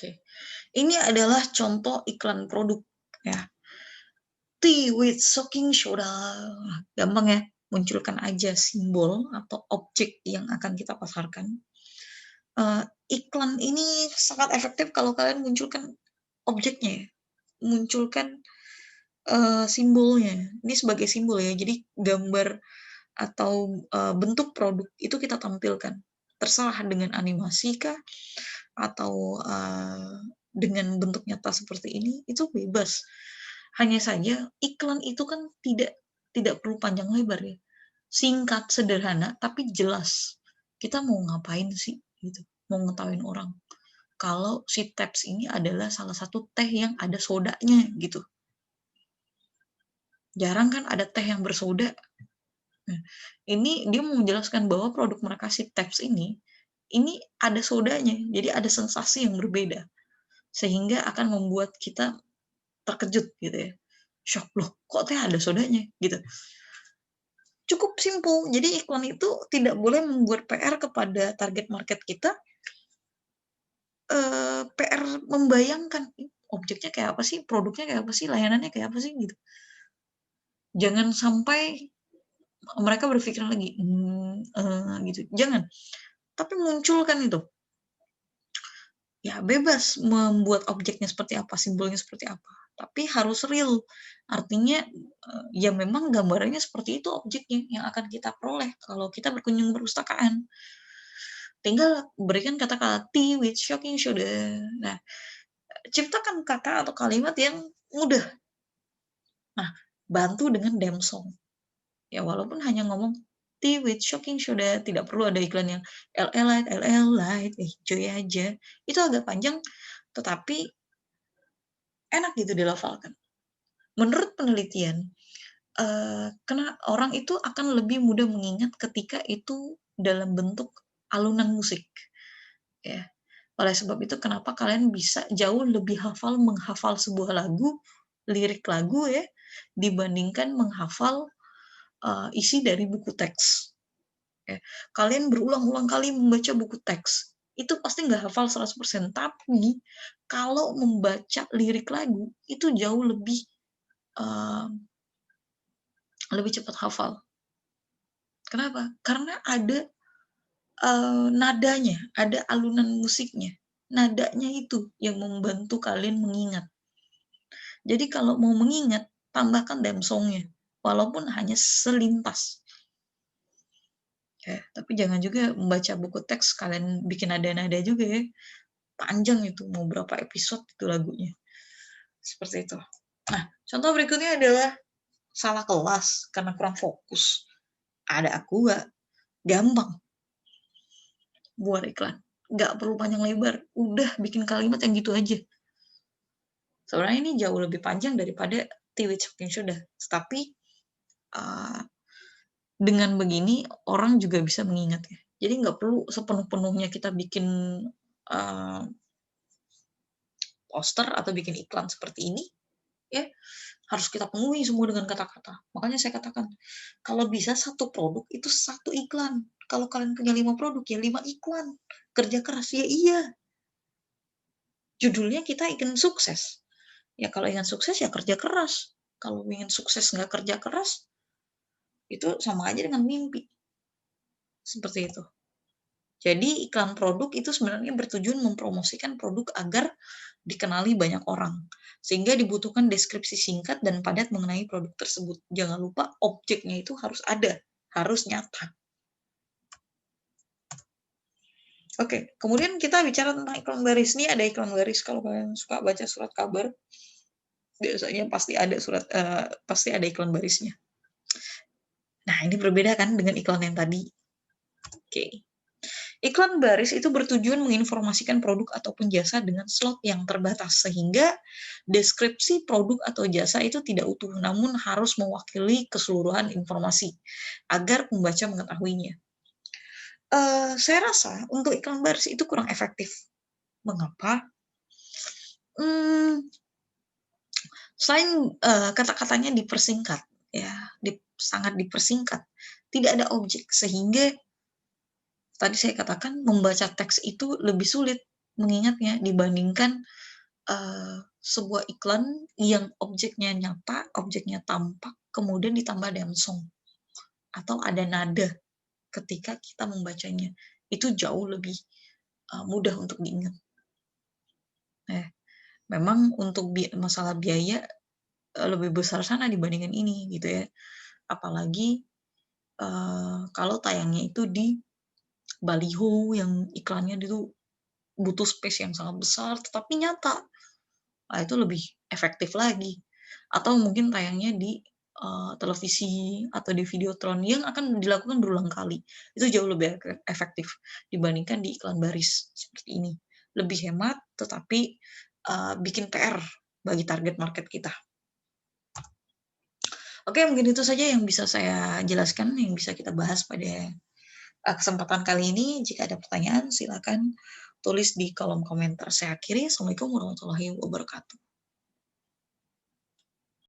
Oke. Ini adalah contoh iklan produk ya. Tea with soaking soda. Gampang ya, munculkan aja simbol atau objek yang akan kita pasarkan. Eee, iklan ini sangat efektif kalau kalian munculkan objeknya ya, munculkan, simbolnya. Ini sebagai simbol ya, jadi gambar atau, bentuk produk itu kita tampilkan. Terserah dengan animasi kah, atau, dengan bentuk nyata seperti ini, itu bebas. Hanya saja iklan itu kan tidak perlu panjang lebar ya. Singkat, sederhana, tapi jelas. Kita mau ngapain sih gitu, mau ngetawain orang kalau si Tabs ini adalah salah satu teh yang ada sodanya gitu. Jarang kan ada teh yang bersoda. Nah, ini dia mau menjelaskan bahwa produk mereka si Tabs ini ada sodanya, jadi ada sensasi yang berbeda. Sehingga akan membuat kita terkejut gitu ya. Syok, "Loh kok teh ada sodanya?" Gitu. Cukup simpel, jadi iklan itu tidak boleh membuat PR kepada target market kita, PR membayangkan, objeknya kayak apa sih, produknya kayak apa sih, layanannya kayak apa sih, gitu. Jangan sampai mereka berpikiran lagi, gitu, jangan. Tapi munculkan itu. Ya bebas membuat objeknya seperti apa, simbolnya seperti apa, tapi harus real. Artinya, ya memang gambarannya seperti itu objeknya yang akan kita peroleh kalau kita berkunjung ke perpustakaan. Tinggal berikan kata-kata "tea with shocking soda". Nah, ciptakan kata atau kalimat yang mudah. Nah, bantu dengan Damsong. Ya walaupun hanya ngomong "tea with shocking soda", tidak perlu ada iklan yang LL Light, LL Light, enjoy aja. Itu agak panjang, tetapi enak gitu dilafalkan. Menurut penelitian, orang itu akan lebih mudah mengingat ketika itu dalam bentuk alunan musik, ya. Oleh sebab itu kenapa kalian bisa jauh lebih menghafal sebuah lagu, lirik lagu ya, dibandingkan menghafal, isi dari buku teks, ya. Kalian berulang-ulang kali membaca buku teks, itu pasti nggak hafal 100%, tapi kalau membaca lirik lagu, itu jauh eee, lebih cepat hafal. Kenapa? Karena ada, nadanya, ada alunan musiknya. Nadanya itu yang membantu kalian mengingat. Jadi kalau mau mengingat, tambahkan damsongnya, walaupun hanya selintas. Ya, tapi jangan juga membaca buku teks kalian bikin nada-nada juga ya. Panjang itu, mau berapa episode itu lagunya. Seperti itu. Nah, contoh berikutnya adalah salah kelas karena kurang fokus. Ada aku nggak? Gampang buat iklan. Nggak perlu panjang lebar, udah bikin kalimat yang gitu aja. Sebenarnya ini jauh lebih panjang daripada Tea with Shocking Soda. Tapi uh, dengan begini orang juga bisa mengingat ya. Jadi nggak perlu sepenuh-penuhnya kita bikin uh, poster atau bikin iklan seperti ini, ya harus kita penuhi semua dengan kata-kata. Makanya saya katakan, kalau bisa satu produk itu satu iklan. Kalau kalian punya 5 produk ya 5 iklan. Kerja keras ya iya. Judulnya kita ingin sukses. Ya kalau ingin sukses ya kerja keras. Kalau ingin sukses nggak kerja keras, itu sama aja dengan mimpi. Seperti itu. Jadi iklan produk itu sebenarnya bertujuan mempromosikan produk agar dikenali banyak orang. Sehingga dibutuhkan deskripsi singkat dan padat mengenai produk tersebut. Jangan lupa objeknya itu harus ada, harus nyata. Oke, kemudian kita bicara tentang iklan baris. Ini ada iklan baris kalau kalian suka baca surat kabar, biasanya pasti ada iklan barisnya. Nah, ini berbeda kan dengan iklan yang tadi. Oke. Iklan baris itu bertujuan menginformasikan produk ataupun jasa dengan slot yang terbatas, sehingga deskripsi produk atau jasa itu tidak utuh, namun harus mewakili keseluruhan informasi, agar pembaca mengetahuinya. Saya rasa untuk iklan baris itu kurang efektif. Mengapa? Hmm, Selain kata-katanya dipersingkat, ya, sangat dipersingkat, tidak ada objek, sehingga tadi saya katakan membaca teks itu lebih sulit. mengingatnya dibandingkan, sebuah iklan yang objeknya nyata, objeknya tampak, kemudian ditambah damsong atau ada nada ketika kita membacanya. Itu jauh lebih, mudah untuk diingat. Nah, memang untuk masalah biaya, lebih besar sana dibandingkan ini gitu ya. Apalagi, kalau tayangnya itu di baliho yang iklannya itu butuh space yang sangat besar tetapi nyata. Nah, itu lebih efektif lagi. Atau mungkin tayangnya di, televisi atau di videotron yang akan dilakukan berulang kali. Itu jauh lebih efektif dibandingkan di iklan baris seperti ini. Lebih hemat tetapi, bikin PR bagi target market kita. Oke, mungkin itu saja yang bisa saya jelaskan, yang bisa kita bahas pada, kesempatan kali ini. Jika ada pertanyaan silakan tulis di kolom komentar. Saya akhiri, assalamualaikum warahmatullahi wabarakatuh.